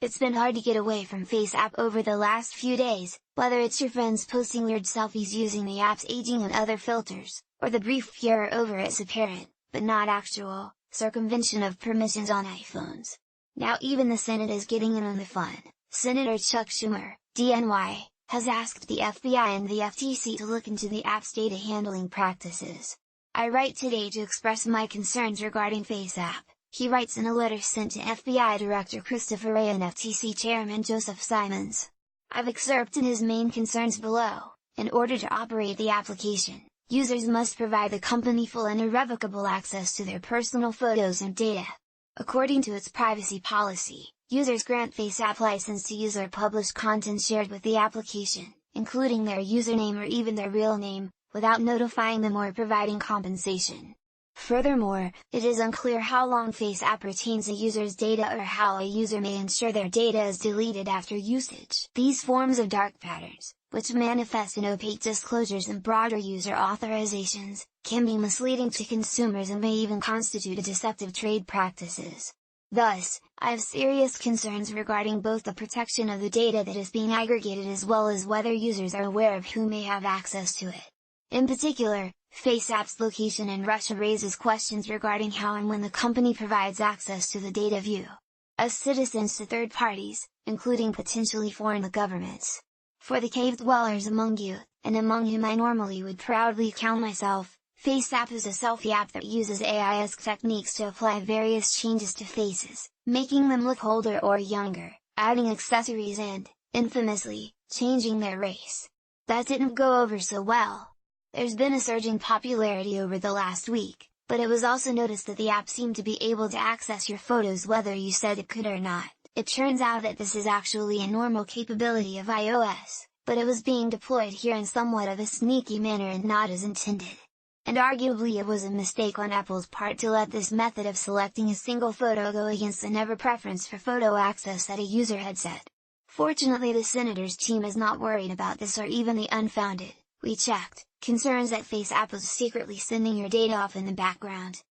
It's been hard to get away from FaceApp over the last few days, whether it's your friends posting weird selfies using the app's aging and other filters, or the brief furor over its apparent, but not actual, circumvention of permissions on iPhones. Now even the Senate is getting in on the fun. Senator Chuck Schumer, DNY, has asked the FBI and the FTC to look into the app's data handling practices. "I write today to express my concerns regarding FaceApp," he writes in a letter sent to FBI Director Christopher Wray and FTC Chairman Joseph Simons. "I've excerpted his main concerns below. In order to operate the application, users must provide the company full and irrevocable access to their personal photos and data. According to its privacy policy, users grant FaceApp license to use or publish content shared with the application, including their username or even their real name, without notifying them or providing compensation. Furthermore, it is unclear how long FaceApp retains a user's data or how a user may ensure their data is deleted after usage. These forms of dark patterns, which manifest in opaque disclosures and broader user authorizations, can be misleading to consumers and may even constitute deceptive trade practices. Thus, I have serious concerns regarding both the protection of the data that is being aggregated as well as whether users are aware of who may have access to it. In particular, FaceApp's location in Russia raises questions regarding how and when the company provides access to the data of you, as citizens to third parties, including potentially foreign governments. For the cave dwellers among you, and among whom I normally would proudly count myself, FaceApp is a selfie app that uses AI-esque techniques to apply various changes to faces, making them look older or younger, adding accessories and, infamously, changing their race. That didn't go over so well. There's been a surge in popularity over the last week, but it was also noticed that the app seemed to be able to access your photos whether you said it could or not. It turns out that this is actually a normal capability of iOS, but it was being deployed here in somewhat of a sneaky manner and not as intended. And arguably it was a mistake on Apple's part to let this method of selecting a single photo go against the never preference for photo access that a user had set. Fortunately the senator's team is not worried about this or even the unfounded, we checked, concerns that FaceApp was secretly sending your data off in the background.